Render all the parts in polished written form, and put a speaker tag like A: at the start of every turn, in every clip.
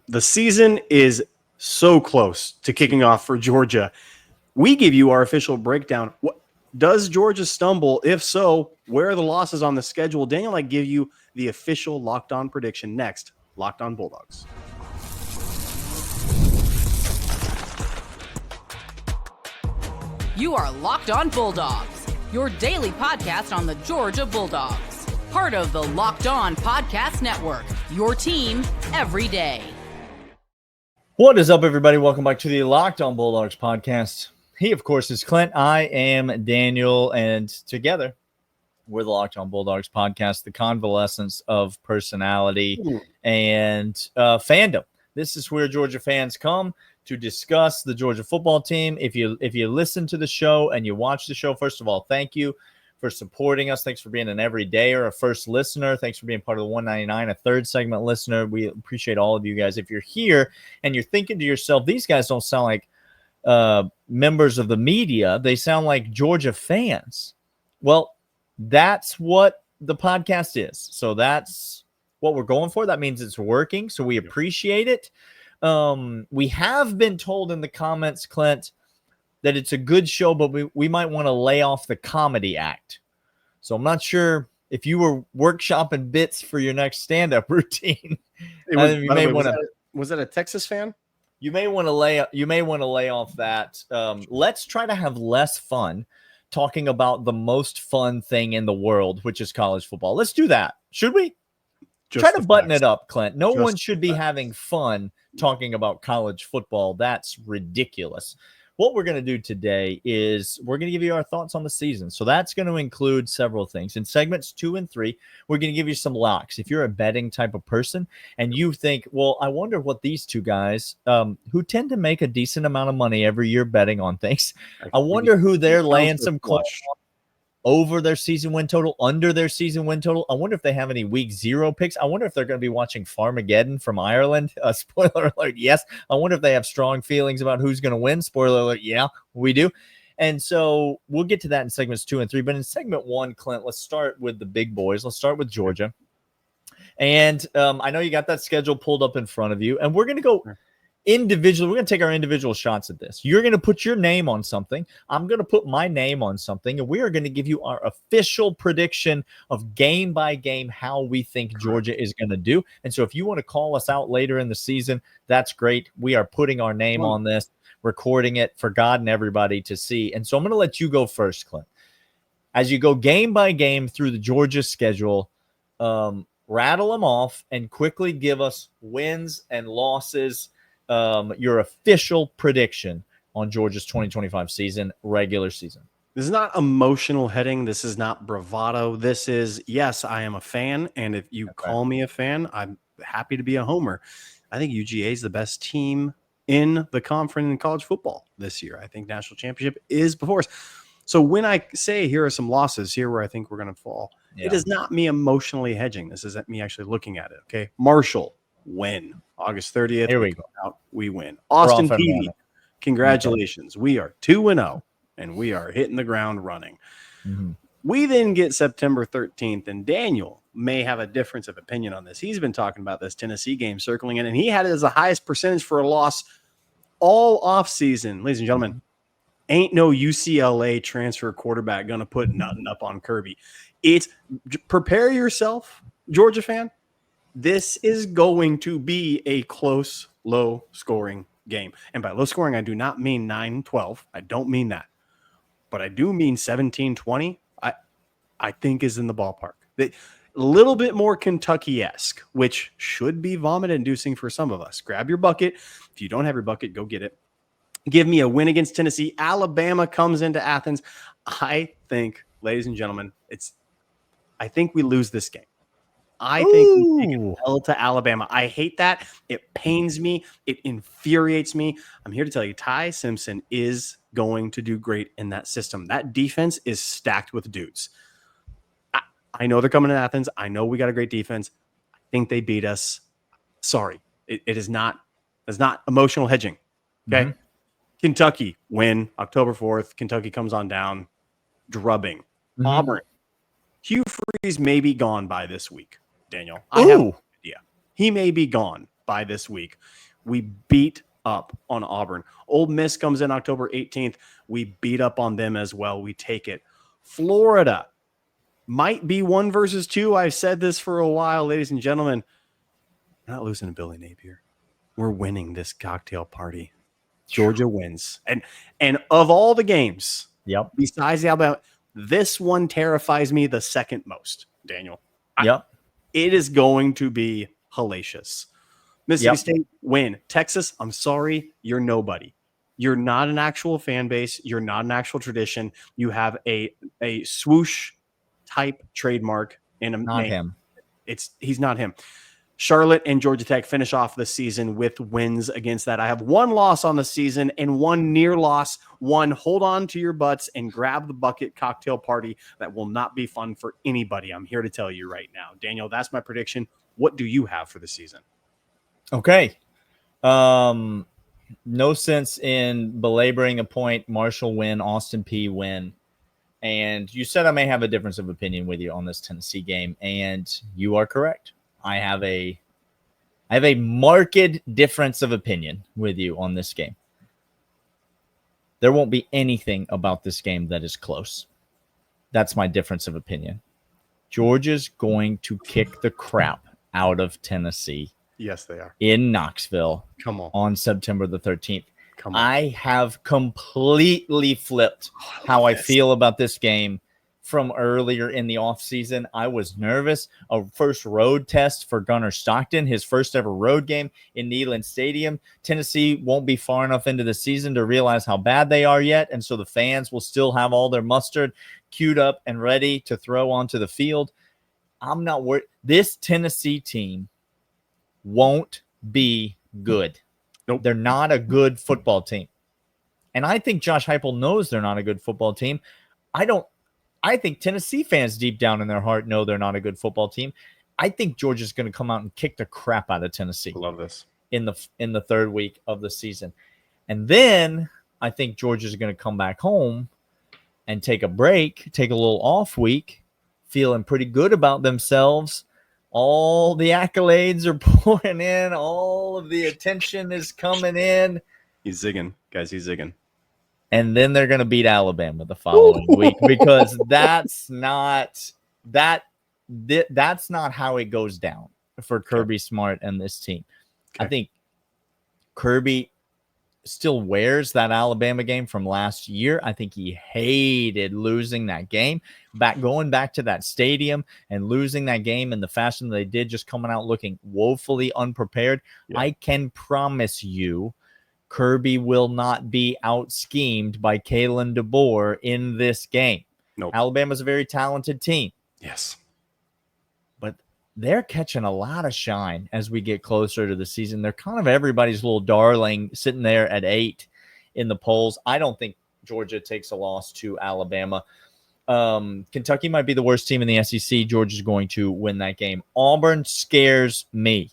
A: The season is so close to kicking off for Georgia. We give you our official breakdown. Does Georgia stumble? If so, where are the losses on the schedule? Daniel, I give you the official Locked On prediction next. Locked On Bulldogs.
B: You are Locked On Bulldogs, your daily podcast on the Georgia Bulldogs. Part of the Locked On Podcast Network, your team every day.
C: What is up, everybody? Welcome back to the Locked On Bulldogs podcast. He, of course, is Clint. I am Daniel, and together we're the Locked On Bulldogs podcast, the convalescence of personality and fandom. This is where Georgia fans come to discuss the Georgia football team. If you listen to the show and you watch the show, first of all, thank you for supporting us. Thanks for being an everydayer, a first listener. Thanks for being part of the 199, a third segment listener. We appreciate all of you guys. If you're here and you're thinking to yourself, these guys don't sound like members of the media. They sound like Georgia fans. Well, that's what the podcast is. So that's what we're going for. That means it's working. So we appreciate it. We have been told in the comments, Clint, that it's a good show, but we might want to lay off the comedy act. So I'm not sure if you were workshopping bits for your next stand-up routine.
A: Was that a Texas fan?
C: You may want to lay off that. Let's try to have less fun talking about the most fun thing in the world, which is college football. Let's do that. Should we? Try to button it up, Clint. No one should be having fun talking about college football. That's ridiculous. What we're going to do today is we're going to give you our thoughts on the season. So that's going to include several things. In segments 2 and 3, we're going to give you some locks. If you're a betting type of person and you think, well, I wonder what these two guys who tend to make a decent amount of money every year betting on things, I wonder who they're laying some coins over their season win total, under their season win total. I wonder if they have any week 0 picks. I wonder if they're going to be watching Farmageddon from Ireland. Spoiler alert, yes. I wonder if they have strong feelings about who's going to win. Spoiler alert, yeah, we do. And so we'll get to that in segments 2 and 3. But in segment 1, Clint, let's start with the big boys. Let's start with Georgia. And I know you got that schedule pulled up in front of you. And we're going to go individually. We're going to take our individual shots at this. You're going to put your name on something. I'm going to put my name on something, and we are going to give you our official prediction of game by game how we think Georgia is going to do. And so if you want to call us out later in the season, that's great. We are putting our name on this, recording it for God and everybody to see. And so I'm going to let you go first, Clint. As you go game by game through the Georgia schedule, rattle them off and quickly give us wins and losses, your official prediction on Georgia's 2025 season, regular season.
A: This is not emotional heading. This is not bravado. This is, yes, I am a fan. And if you call me a fan, I'm happy to be a homer. I think UGA is the best team in the conference in college football this year. I think national championship is before us. So when I say here are some losses, here where I think we're going to fall, it is not me emotionally hedging. This is me actually looking at it. Okay. Marshall, win. August 30th.
C: Here we go.
A: We win. Austin Peay, congratulations. We are 2-0, and we are hitting the ground running. Mm-hmm. We then get September 13th, and Daniel may have a difference of opinion on this. He's been talking about this Tennessee game circling in, and he had it as the highest percentage for a loss all offseason. Ladies and gentlemen, ain't no UCLA transfer quarterback going to put nothing up on Kirby. Prepare yourself, Georgia fan. This is going to be a close, low-scoring game. And by low-scoring, I do not mean 9-12. I don't mean that. But I do mean 17-20. I think is in the ballpark. A little bit more Kentucky-esque, which should be vomit-inducing for some of us. Grab your bucket. If you don't have your bucket, go get it. Give me a win against Tennessee. Alabama comes into Athens. I think, ladies and gentlemen, I think we lose this game. I think we take an L to Alabama. I hate that. It pains me. It infuriates me. I'm here to tell you, Ty Simpson is going to do great in that system. That defense is stacked with dudes. I know they're coming to Athens. I know we got a great defense. I think they beat us. Sorry. It is not emotional hedging. Okay. Mm-hmm. Kentucky win October 4th. Kentucky comes on down. Drubbing. Mm-hmm. Auburn. Hugh Freeze may be gone by this week. Daniel, I have no idea. He may be gone by this week. We beat up on Auburn. Ole Miss comes in October 18th. We beat up on them as well. We take it. Florida might be 1 versus 2. I've said this for a while, ladies and gentlemen. We're not losing to Billy Napier. We're winning this cocktail party. Georgia wins. And of all the games, besides the Alabama, this one terrifies me the second most, Daniel. It is going to be hellacious. Mississippi State win. Texas, I'm sorry, you're nobody. You're not an actual fan base. You're not an actual tradition. You have a swoosh type trademark in a
C: not
A: name.
C: Him.
A: He's not him. Charlotte and Georgia Tech finish off the season with wins against that. I have 1 loss on the season and 1 near loss. 1 hold on to your butts and grab the bucket cocktail party that will not be fun for anybody. I'm here to tell you right now. Daniel, that's my prediction. What do you have for the season?
C: Okay. No sense in belaboring a point. Marshall win, Austin P win. And you said I may have a difference of opinion with you on this Tennessee game, and you are correct. I have a marked difference of opinion with you on this game. There won't be anything about this game that is close. That's my difference of opinion. Georgia's going to kick the crap out of Tennessee.
A: Yes, they are.
C: In Knoxville.
A: Come
C: on September the 13th.
A: Come on.
C: I have completely flipped how I feel about this game from earlier in the offseason. I was nervous. A first road test for Gunnar Stockton, his first ever road game in Neyland Stadium. Tennessee won't be far enough into the season to realize how bad they are yet, and so the fans will still have all their mustard queued up and ready to throw onto the field. I'm not worried. This Tennessee team won't be good.
A: Nope.
C: They're not a good football team. And I think Josh Heupel knows they're not a good football team. I think Tennessee fans deep down in their heart know they're not a good football team. I think Georgia's going to come out and kick the crap out of Tennessee.
A: Love this.
C: In the third week of the season. And then I think Georgia's going to come back home and take a break, take a little off week, feeling pretty good about themselves. All the accolades are pouring in. All of the attention is coming in.
A: He's zigging. Guys, he's zigging.
C: And then they're going to beat Alabama the following week, because that's not how it goes down for Kirby Smart and this team. I think Kirby still wears that Alabama game from last year. I think he hated losing that game, going back to that stadium and losing that game in the fashion they did, just coming out looking woefully unprepared. Yeah. I can promise you Kirby will not be out-schemed by Kalen DeBoer in this game.
A: Nope.
C: Alabama's a very talented team.
A: Yes.
C: But they're catching a lot of shine as we get closer to the season. They're kind of everybody's little darling, sitting there at 8 in the polls. I don't think Georgia takes a loss to Alabama. Kentucky might be the worst team in the SEC. Georgia's going to win that game. Auburn scares me.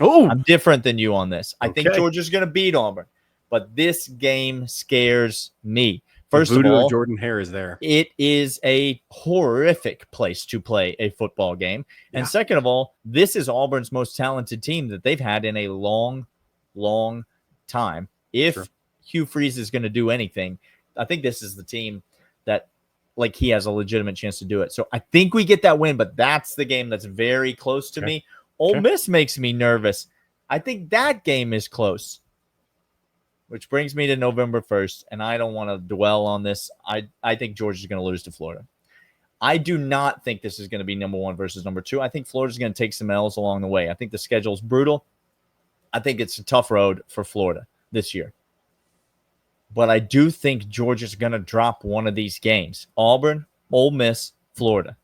A: Oh,
C: I'm different than you on this. I think Georgia's going to beat Auburn, but this game scares me. First of all,
A: Jordan Hare is there.
C: It is a horrific place to play a football game. And second of all, this is Auburn's most talented team that they've had in a long, long time. If Hugh Freeze is going to do anything, I think this is the team that, like, he has a legitimate chance to do it. So I think we get that win, but that's the game that's very close to me. Ole Miss makes me nervous. I think that game is close. Which brings me to November 1st, and I don't want to dwell on this. I think Georgia's going to lose to Florida. I do not think this is going to be number 1 versus number 2. I think Florida's going to take some L's along the way. I think the schedule is brutal. I think it's a tough road for Florida this year. But I do think Georgia's going to drop one of these games. Auburn, Ole Miss, Florida.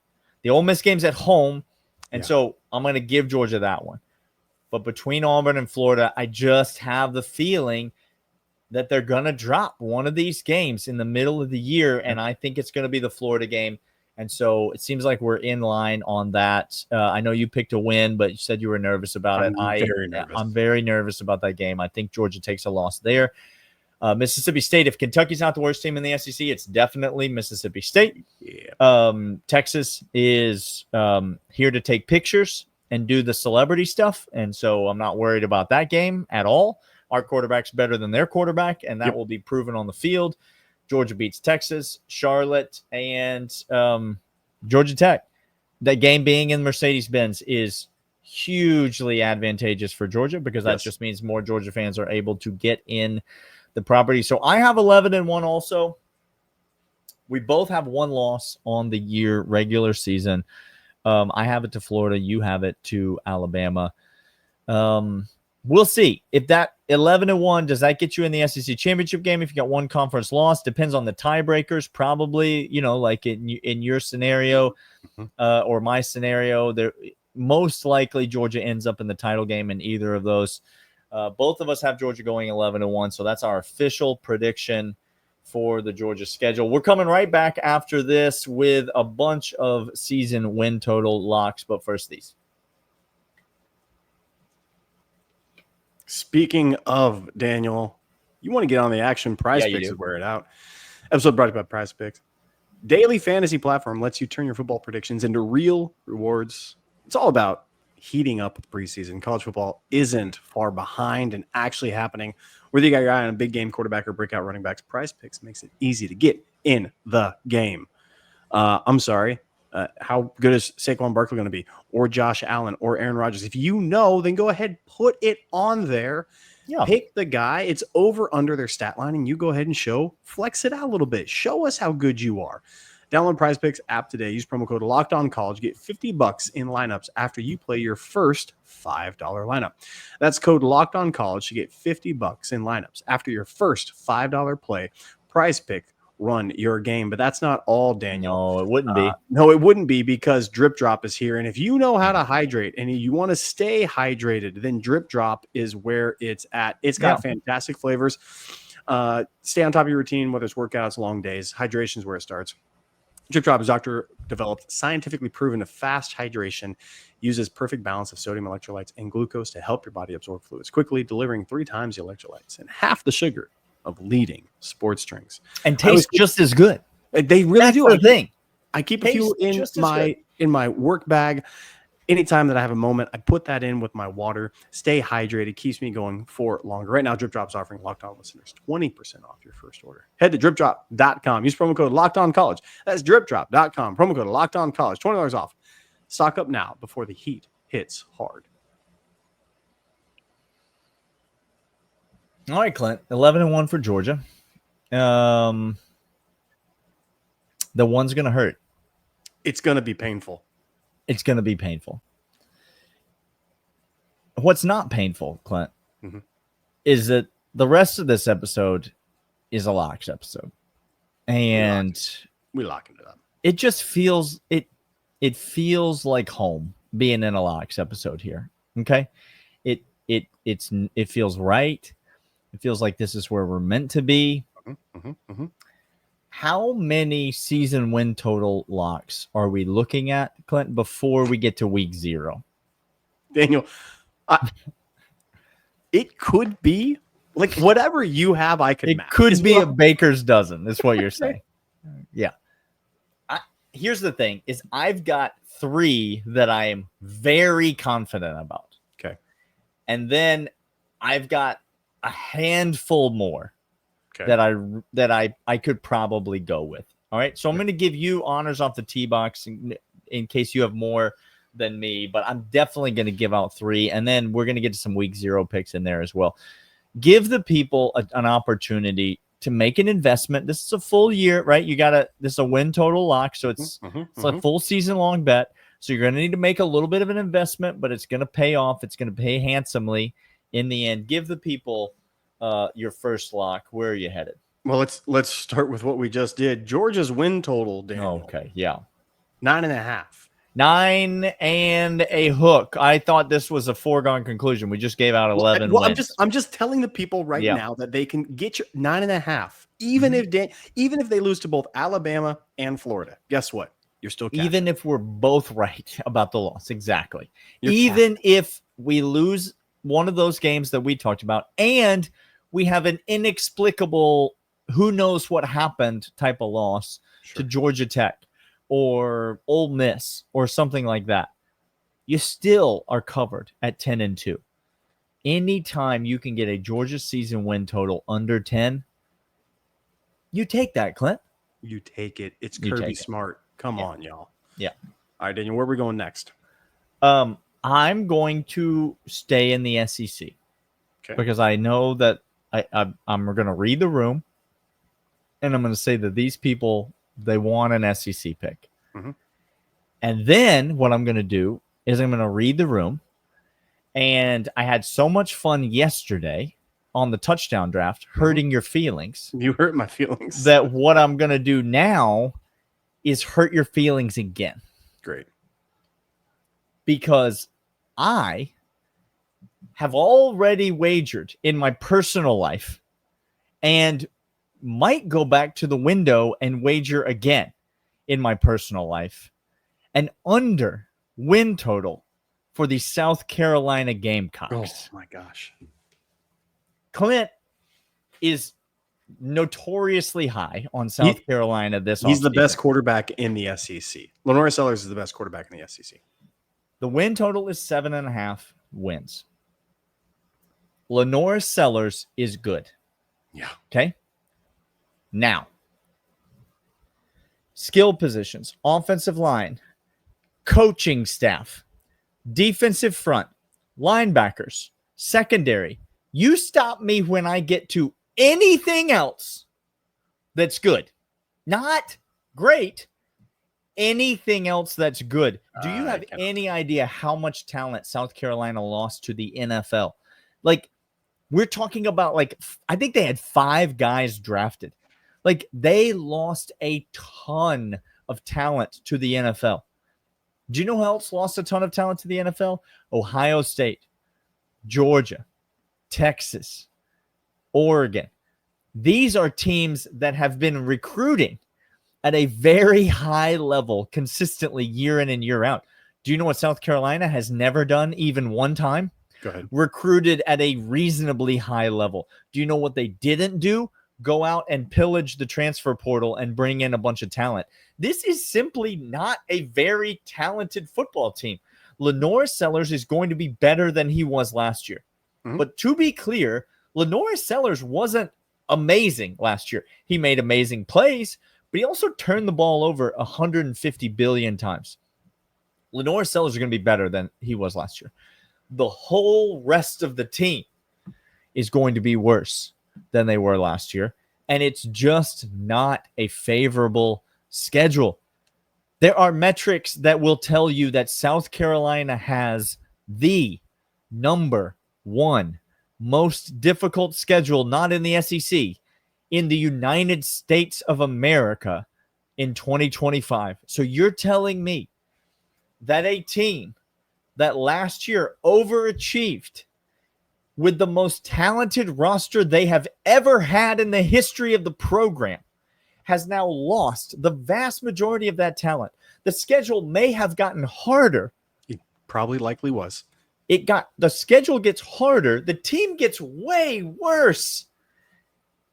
C: The Ole Miss game's at home, and so I'm going to give Georgia that one. But between Auburn and Florida, I just have the feeling that they're going to drop one of these games in the middle of the year, and I think it's going to be the Florida game. And so it seems like we're in line on that. I know you picked a win, but you said you were nervous about it. I'm very nervous about that game. I think Georgia takes a loss there. Mississippi State, if Kentucky's not the worst team in the SEC, it's definitely Mississippi State. Yeah. Texas is here to take pictures. and do the celebrity stuff. And so I'm not worried about that game at all. Our quarterback's better than their quarterback, and that will be proven on the field. Georgia beats Texas, Charlotte, and Georgia Tech. That game being in Mercedes-Benz is hugely advantageous for Georgia because that just means more Georgia fans are able to get in the property. So I have 11-1 also. We both have one loss on the year regular season. I have it to Florida. You have it to Alabama. We'll see if that 11-1, does that get you in the SEC championship game? If you got one conference loss, depends on the tiebreakers, probably, like in your scenario, or my scenario, there most likely Georgia ends up in the title game in either of those. Both of us have Georgia going 11-1. So that's our official prediction for the Georgia schedule. We're coming right back after this with a bunch of season win total locks. But first, these.
A: Speaking of, Daniel, you want to get on the action. Prize Picks is wear it out. Episode brought to you by Prize Picks. Daily fantasy platform lets you turn your football predictions into real rewards. It's all about heating up with preseason. College football isn't far behind and actually happening. Whether you got your eye on a big game quarterback or breakout running backs, Prize Picks makes it easy to get in the game. I'm sorry. How good is Saquon Barkley going to be, or Josh Allen, or Aaron Rodgers? If you know, then go ahead, put it on there. Yeah. Pick the guy. It's over under their stat line, and you go ahead and flex it out a little bit. Show us how good you are. Download Prize Picks app today. Use promo code LOCKEDONCollege. Get $50 in lineups after you play your first $5 lineup. That's code LOCKEDONCollege to get $50 in lineups after your first $5 play. Prize Pick. Run your game. But that's not all, Daniel.
C: No, it wouldn't be.
A: No, it wouldn't be, because Drip Drop is here. And if you know how to hydrate and you want to stay hydrated, then Drip Drop is where it's at. It's got fantastic flavors. Stay on top of your routine, whether it's workouts, long days. Hydration is where it starts. Drip Drop is doctor-developed, scientifically proven to fast hydration, uses perfect balance of sodium, electrolytes, and glucose to help your body absorb fluids quickly, delivering 3 times the electrolytes and half the sugar of leading sports drinks,
C: and taste just as good.
A: They really do.
C: The thing.
A: I keep a few in my work bag. Anytime that I have a moment, I put that in with my water. Stay hydrated, keeps me going for longer. Right now, Drip Drop's offering Locked On listeners 20% off your first order. Head to dripdrop.com. Use promo code LOCKEDONCollege. That's dripdrop.com. Promo code LOCKEDONCollege. $20 off. Stock up now before the heat hits hard.
C: All right, Clint. 11-1 for Georgia. The one's going to hurt.
A: It's going to be painful.
C: It's going to be painful. What's not painful, Clint, is that the rest of this episode is a locks episode. And
A: we locking it up.
C: It just feels it feels like home being in a locks episode here. Okay? It feels right. It feels like this is where we're meant to be. How many season win total locks are we looking at, Clint, before we get to week 0?
A: Daniel, it could be like whatever you have.
C: It could be a baker's dozen. That's what you're saying. Yeah. Here's the thing: is I've got 3 that I am very confident about.
A: Okay,
C: and then I've got a handful more that I could probably go with. All right. So I'm going to give you honors off the tee box in case you have more than me, but I'm definitely going to give out 3. And then we're going to get to some week 0 picks in there as well. Give the people an opportunity to make an investment. This is a full year, right? This is a win total lock. So it's a full season long bet. So you're going to need to make a little bit of an investment, but it's going to pay off. It's going to pay handsomely in the end. Give the people your first lock. Where are you headed?
A: Well, let's start with what we just did. Georgia's win total, Daniel.
C: Okay, yeah.
A: 9.5.
C: 9 and a hook. I thought this was a foregone conclusion. We just gave out 11 wins.
A: I'm just telling the people right now that they can get your 9.5. Even if they lose to both Alabama and Florida. Guess what? You're still capped.
C: Even if we're both right about the loss. Exactly. Even if we lose one of those games that we talked about, and we have an inexplicable, who knows what happened type of loss to Georgia Tech or Ole Miss or something like that. you still are covered at 10-2. Anytime you can get a Georgia season win total under 10, you take that, Clint.
A: You take it. It's
C: You
A: Kirby
C: take it.
A: Smart. Come on, y'all.
C: Yeah.
A: All right, Daniel, where are we going next?
C: I'm going to stay in the SEC because I know that I'm going to read the room, and I'm going to say that these people, they want an SEC pick.
A: Mm-hmm.
C: And then what I'm going to do is I'm going to read the room. And I had so much fun yesterday on the touchdown draft, hurting your feelings.
A: You hurt my feelings.
C: That what I'm going to do now is hurt your feelings again.
A: Great.
C: Because I have already wagered in my personal life and might go back to the window and wager again in my personal life an under win total for the South Carolina Gamecocks.
A: Oh my gosh.
C: Clint is notoriously high on South Carolina this
A: He's the
C: offseason.
A: best quarterback in the SEC. Lenore Sellers is the best quarterback in the SEC.
C: The win total is 7.5 wins. Lenore Sellers is good.
A: Yeah.
C: Okay. Now, skill positions, offensive line, coaching staff, defensive front, linebackers, secondary. You stop me when I get to anything else that's good. Not great. Anything else that's good. Do you have any idea how much talent South Carolina lost to the NFL? Like, we're talking about, like, I think they had 5 guys drafted. Like, they lost a ton of talent to the NFL. Do you know who else lost a ton of talent to the NFL? Ohio State, Georgia, Texas, Oregon. These are teams that have been recruiting at a very high level consistently year in and year out. Do you know what South Carolina has never done even one time?
A: Go ahead.
C: Recruited at a reasonably high level. Do you know what they didn't do? Go out and pillage the transfer portal and bring in a bunch of talent. This is simply not a very talented football team. Lenore Sellers is going to be better than he was last year. Mm-hmm. But to be clear, Lenore Sellers wasn't amazing last year. He made amazing plays, but he also turned the ball over 150 billion times. Lenore Sellers is going to be better than he was last year. The whole rest of the team is going to be worse than they were last year, and it's just not a favorable schedule. There are metrics that will tell you that South Carolina has the number 1 most difficult schedule, not in the SEC, in the United States of America in 2025. So you're telling me that a team that last year overachieved with the most talented roster they have ever had in the history of the program has now lost the vast majority of that talent. The schedule may have gotten harder.
A: It probably likely was.
C: The schedule gets harder. The team gets way worse.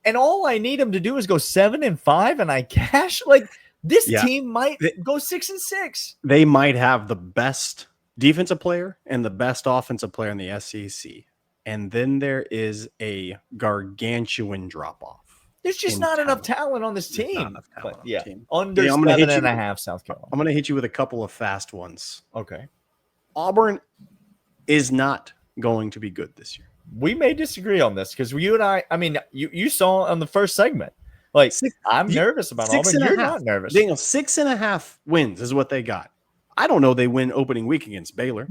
C: And all I need them to do is go 7-5 and I cash. Like, this team might go 6-6.
A: They might have the best defensive player and the best offensive player in the SEC. And then there is a gargantuan drop-off.
C: There's just not enough talent on this team.
A: Not enough talent on the team.
C: Under 7.5 South Carolina.
A: I'm going to hit you with a couple of fast ones.
C: Okay. Auburn
A: is not going to be good this year.
C: We may disagree on this because you and I mean, you saw on the first segment. Like, I'm nervous about Auburn. You're not nervous.
A: Daniel, 6.5 wins is what they got. I don't know they win opening week against Baylor.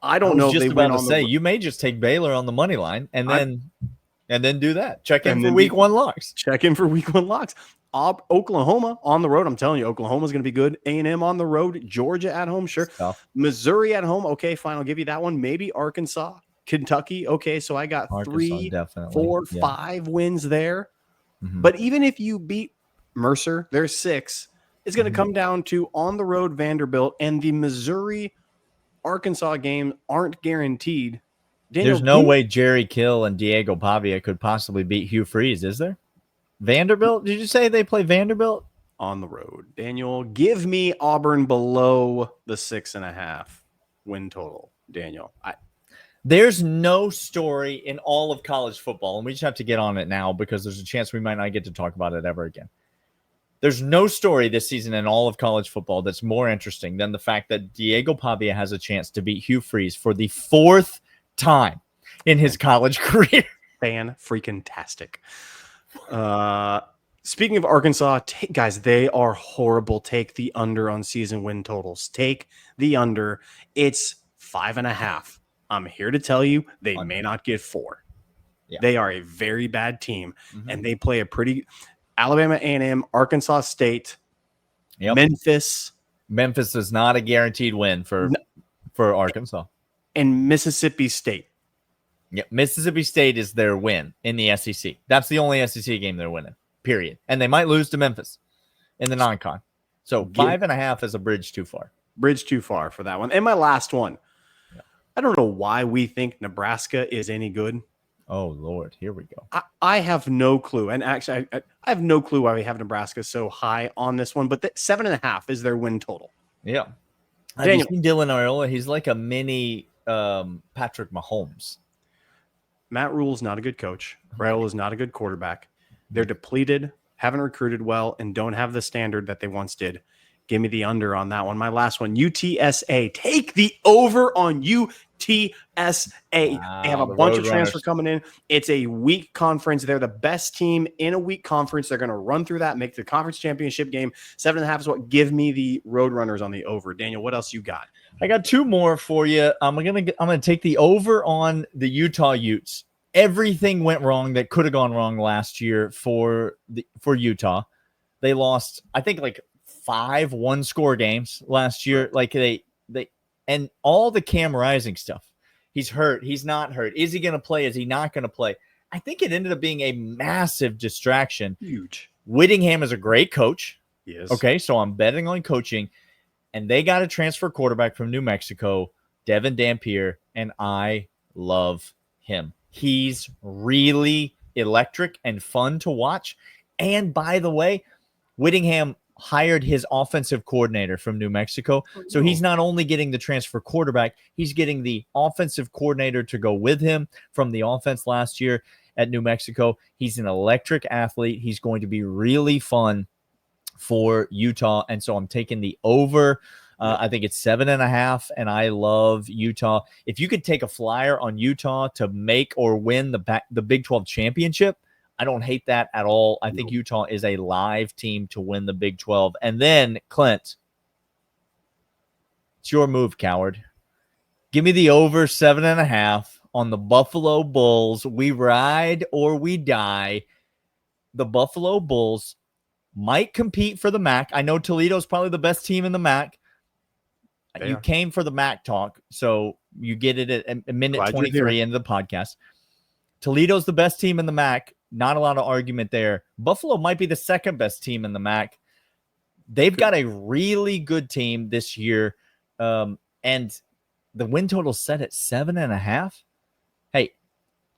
A: I don't know if they win on
C: you may just take Baylor on the money line and then do that. Check in for week 1 locks.
A: Check in for week 1 locks. Oklahoma on the road. I'm telling you, Oklahoma's going to be good. A&M on the road. Georgia at home. Sure. Missouri at home. Okay, fine. I'll give you that one. Maybe Arkansas. Kentucky. Okay, so I got Arkansas, 3, 4, 5 wins there. Mm-hmm. But even if you beat Mercer, there's 6. It's going to come down to on the road Vanderbilt, and the Missouri Arkansas game aren't guaranteed. Daniel,
C: there's no way Jerry Kill and Diego Pavia could possibly beat Hugh Freeze, is there? Vanderbilt? Did you say they play Vanderbilt?
A: On the road. Daniel, give me Auburn below the 6.5. win total, Daniel.
C: There's no story in all of college football, and we just have to get on it now because there's a chance we might not get to talk about it ever again. There's no story this season in all of college football that's more interesting than the fact that Diego Pavia has a chance to beat Hugh Freeze for the 4th time in his college career.
A: Fan-freaking-tastic. Speaking of Arkansas, guys, they are horrible. Take the under on season win totals. Take the under. It's 5.5. I'm here to tell you they may not get 4. Yeah. They are a very bad team, and they play a pretty Alabama A&M, Arkansas State, Memphis.
C: Memphis is not a guaranteed win for Arkansas.
A: And Mississippi State.
C: Yeah, Mississippi State is their win in the SEC. That's the only SEC game they're winning, period. And they might lose to Memphis in the non-con. So 5.5 is a bridge too far.
A: Bridge too far for that one. And my last one. Yeah. I don't know why we think Nebraska is any good.
C: Oh, Lord. Here we go.
A: I have no clue. And actually, I have no clue why we have Nebraska so high on this one. But 7.5 is their win total.
C: Yeah. Have you seen Dylan Ariola? He's like a mini Patrick Mahomes.
A: Matt Rule's not a good coach. Raiola is not a good quarterback. They're depleted, haven't recruited well, and don't have the standard that they once did. Give me the under on that one. My last one, UTSA. Take the over on UTSA. Wow, they have a bunch of transfer coming in. It's a weak conference. They're the best team in a weak conference. They're going to run through that, make the conference championship game. 7.5 is what. Give me the Roadrunners on the over. Daniel, what else you got?
C: I got 2 more for you. I'm gonna take the over on the Utah Utes. Everything went wrong that could have gone wrong last year for Utah. They lost, I think, like 5 one-score games last year. Like they and all the Cam Rising stuff. He's hurt. He's not hurt. Is he going to play? Is he not going to play? I think it ended up being a massive distraction.
A: Huge.
C: Whittingham is a great coach.
A: Yes.
C: Okay, so I'm betting on coaching. And they got a transfer quarterback from New Mexico, Devin Dampier, and I love him. He's really electric and fun to watch. And by the way, Whittingham hired his offensive coordinator from New Mexico. So he's not only getting the transfer quarterback, he's getting the offensive coordinator to go with him from the offense last year at New Mexico. He's an electric athlete. He's going to be really fun for Utah. And so I'm taking the over. I think it's 7.5, and I love Utah. If you could take a flyer on Utah to make or win the Big 12 championship, I don't hate that at all. I think Utah is a live team to win the Big 12. And then, Clint, it's your move, coward. Give me the over 7.5 on the Buffalo Bulls. We ride or we die. The Buffalo Bulls might compete for the MAC. I know Toledo's probably the best team in the MAC. You came for the MAC talk, so you get it at a minute 23 into the podcast. Toledo's the best team in the MAC. Not a lot of argument there. Buffalo might be the second best team in the MAC. They've got a really good team this year, and the win total set at 7.5. Hey,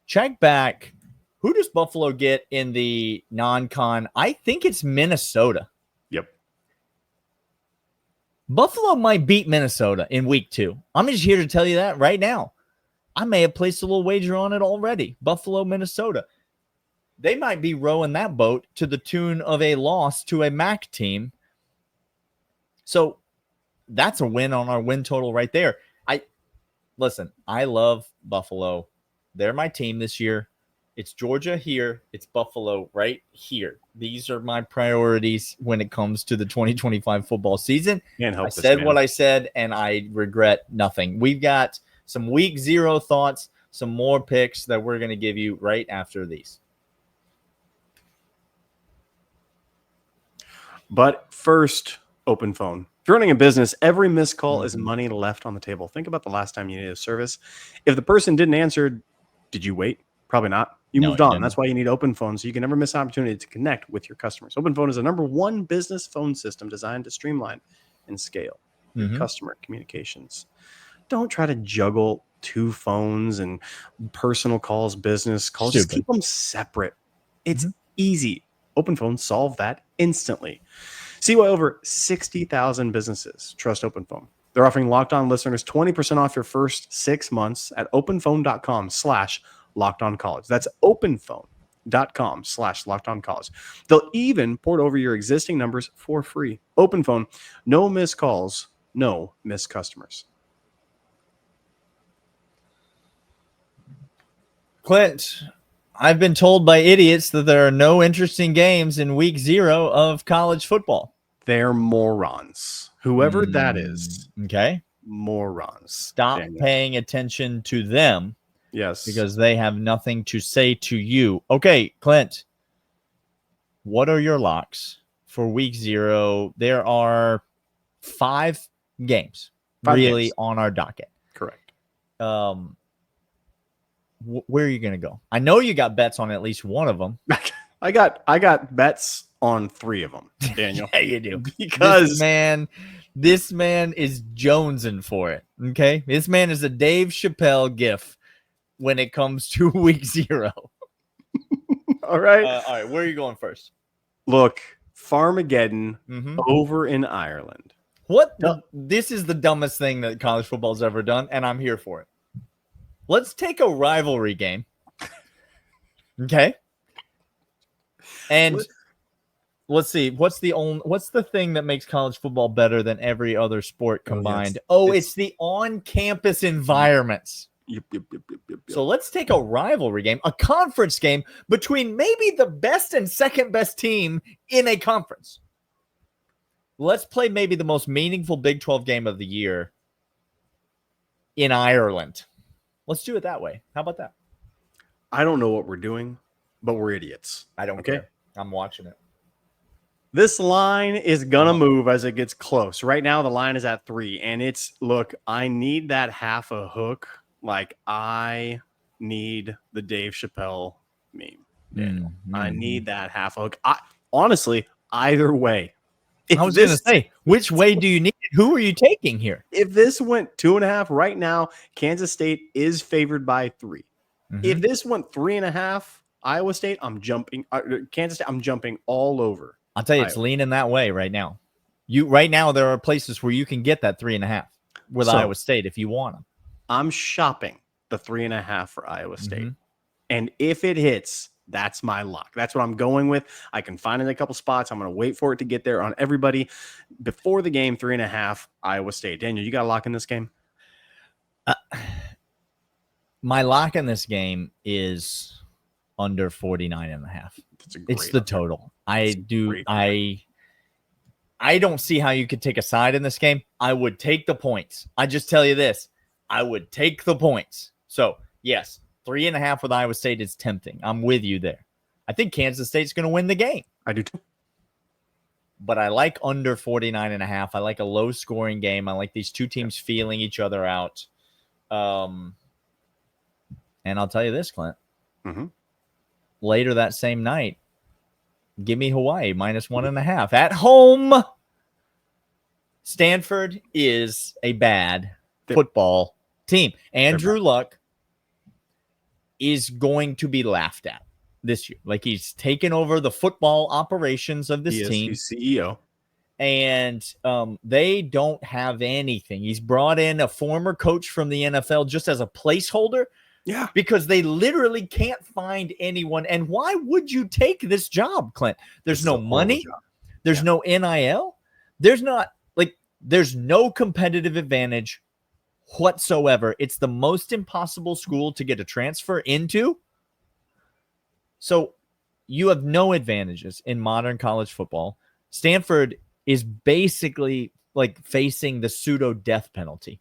C: check back. Who does Buffalo get in the non-con? I think it's Minnesota.
A: Yep.
C: Buffalo might beat Minnesota in week 2. I'm just here to tell you that right now. I may have placed a little wager on it already. Buffalo, Minnesota. They might be rowing that boat to the tune of a loss to a MAC team. So that's a win on our win total right there. Listen, I love Buffalo. They're my team this year. It's Georgia here. It's Buffalo right here. These are my priorities when it comes to the 2025 football season. I said what I said, and I regret nothing. We've got some week 0 thoughts, some more picks that we're going to give you right after these.
A: But first, open phone. If you're running a business, every missed call is money left on the table. Think about the last time you needed a service. If the person didn't answer, did you wait? Probably not. You moved on. That's why you need open phone, so you can never miss an opportunity to connect with your customers. Open phone is the #1 business phone system designed to streamline and scale your customer communications. Don't try to juggle 2 phones and personal calls, business calls. Just keep them separate. It's easy. Open phone solve that instantly. See why over 60,000 businesses trust Open Phone. They're offering Locked On listeners 20% off your first 6 months at openphone.com/LockedOnCollege. That's openphone.com/LockedOnCollege. They'll even port over your existing numbers for free. Open Phone, no missed calls, no missed customers.
C: Clint, I've been told by idiots that there are no interesting games in week 0 of college football.
A: They're morons. Whoever that is.
C: Okay.
A: Morons.
C: Stop paying attention to them.
A: Yes.
C: Because they have nothing to say to you. Okay, Clint, what are your locks for week 0? There are 5 games on our docket.
A: Correct.
C: Where are you going to go? I know you got bets on at least one of them.
A: I got bets on 3 of them, Daniel.
C: Yeah, you do.
A: Because
C: this man is jonesing for it. Okay, this man is a Dave Chappelle gif when it comes to week 0.
A: All right.
C: All right, where are you going first?
A: Look, Farmageddon over in Ireland.
C: This is the dumbest thing that college football's ever done, and I'm here for it. Let's take a rivalry game. Okay. And let's see, what's the thing that makes college football better than every other sport combined? It's the on-campus environments.
A: Yep.
C: So let's take a rivalry game, a conference game between maybe the best and second best team in a conference. Let's play maybe the most meaningful Big 12 game of the year in Ireland. Let's do it that way. How about that?
A: I don't know what we're doing, but we're idiots.
C: I don't care. I'm watching it.
A: This line is going to move as it gets close. Right now, the line is at 3. And I need that half a hook. Like, I need the Dave Chappelle meme. I need that half a hook. Honestly, either way.
C: I was going to say, which way do you need it? Who are you taking here?
A: If this went 2.5 right now, Kansas State is favored by 3. If this went 3.5, Iowa State, I'm jumping. Kansas State, I'm jumping all over.
C: I'll tell you, it's leaning that way right now. Right now, there are places where you can get that 3.5 with Iowa State if you want them.
A: I'm shopping the 3.5 for Iowa State. And if it hits, that's my lock. That's what I'm going with. I can find it in a couple spots. I'm going to wait for it to get there on everybody. Before the game, 3.5 Iowa State. Daniel, you got a lock in this game?
C: My lock in this game is under 49.5. It's the total. I don't see how you could take a side in this game. I would take the points. I just tell you this. I would take the points. So, yes, 3.5 with Iowa State is tempting. I'm with you there. I think Kansas State's going to win the game.
A: I do too.
C: But I like under 49.5. I like a low-scoring game. I like these two teams feeling each other out. And I'll tell you this, Clint. Later that same night, give me Hawaii -1.5 at home. Stanford is a bad football team. Andrew Luck is going to be laughed at this year. Like, he's taken over the football operations of this team.
A: He's CEO.
C: And they don't have anything. He's brought in a former coach from the NFL just as a placeholder.
A: Yeah.
C: Because they literally can't find anyone. And why would you take this job, Clint? There's no money. There's no NIL. There's no competitive advantage whatsoever. It's the most impossible school to get a transfer into. So you have no advantages in modern college football. Stanford is basically like facing the pseudo death penalty.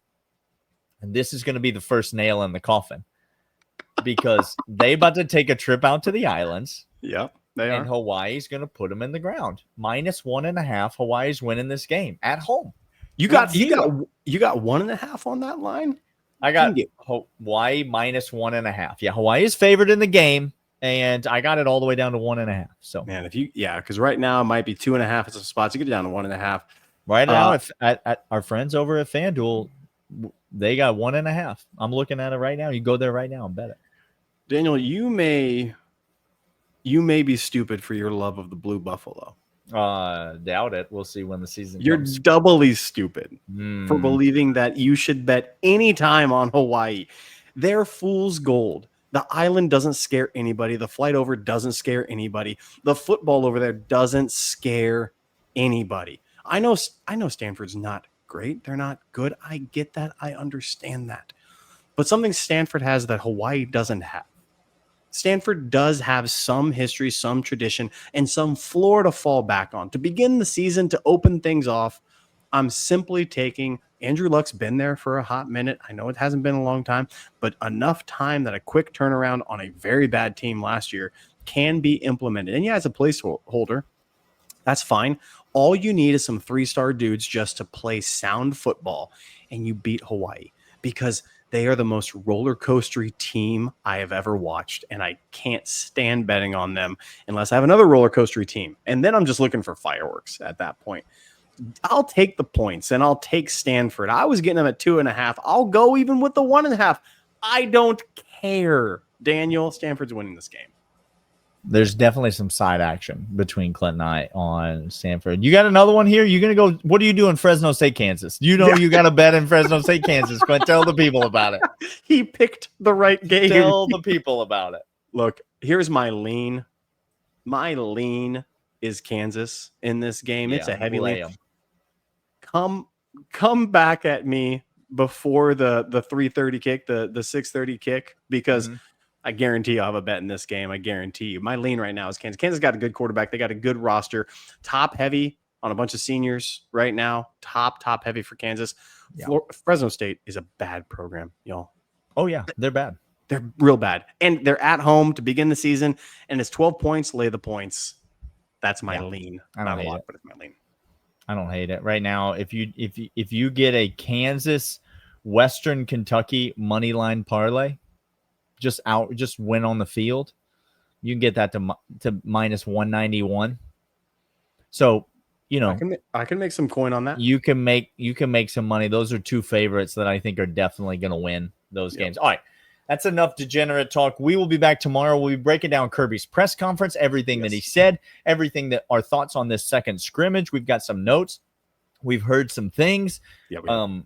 C: And this is going to be the first nail in the coffin. Because they about to take a trip out to the islands.
A: Yep, they are.
C: And Hawaii's going to put them in the ground. -1.5. Hawaii's winning this game at home.
A: You got 1.5 on that line?
C: I got Hawaii -1.5. Yeah, Hawaii is favored in the game, and I got it all the way down to 1.5. So,
A: man, because right now it might be 2.5 at some spots. You get it down to 1.5.
C: Right now, at our friends over at FanDuel, they got 1.5. I'm looking at it right now. You go there right now and bet it.
A: Daniel, you may be stupid for your love of the Blue Buffalo.
C: Doubt it. We'll see when the season
A: You're
C: comes.
A: doubly stupid for believing that you should bet any time on Hawaii. They're fool's gold. The island doesn't scare anybody. The flight over doesn't scare anybody. The football over there doesn't scare anybody. I know Stanford's not great. They're not good. I get that. I understand that. But something Stanford has that Hawaii doesn't have. Stanford does have some history, some tradition, and some floor to fall back on. To begin the season, to open things off, I'm simply taking Andrew Luck's been there for a hot minute. I know it hasn't been a long time, but enough time that a quick turnaround on a very bad team last year can be implemented. And yeah, as a placeholder, that's fine. All you need is some 3-star dudes just to play sound football, and you beat Hawaii because they are the most roller coastery team I have ever watched, and I can't stand betting on them unless I have another roller coastery team. And then I'm just looking for fireworks at that point. I'll take the points, and I'll take Stanford. I was getting them at 2.5. I'll go even with the 1.5. I don't care. Daniel, Stanford's winning this game.
C: There's definitely some side action between Clint and I on Stanford. You got another one here? You're going to go, what do you do in Fresno State, Kansas? You got a bet in Fresno State, Kansas. Clint, tell the people about it.
A: He picked the right game.
C: Tell the people about it.
A: Look, here's my lean. My lean is Kansas in this game. It's a heavy lean. Come back at me before the 3:30 kick, the 6:30 kick, because I guarantee I'll have a bet in this game. I guarantee you. My lean right now is Kansas. Kansas got a good quarterback. They got a good roster. Top heavy on a bunch of seniors right now. Top heavy for Kansas. Yeah. Fresno State is a bad program, y'all.
C: Oh, yeah. They're bad.
A: They're real bad. And they're at home to begin the season. And it's 12 points. Lay the points. That's my lean. Not a lot, but it's my lean.
C: I don't hate it. Right now, if you get a Kansas Western Kentucky money line parlay, just win on the field, you can get that to minus 191. So,
A: I can make some coin on that.
C: You can make some money. Those are two favorites that I think are definitely going to win those games. All right. That's enough degenerate talk. We will be back tomorrow. We'll be breaking down Kirby's press conference, everything that he said, everything that our thoughts on this second scrimmage. We've got some notes. We've heard some things.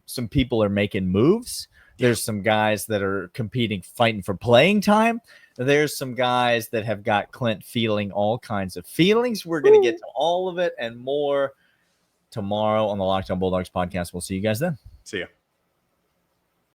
C: Some people are making moves. There's some guys that are competing, fighting for playing time. There's some guys that have got Clint feeling all kinds of feelings. We're going to get to all of it and more tomorrow on the Locked On Bulldogs podcast. We'll see you guys then.
A: See ya.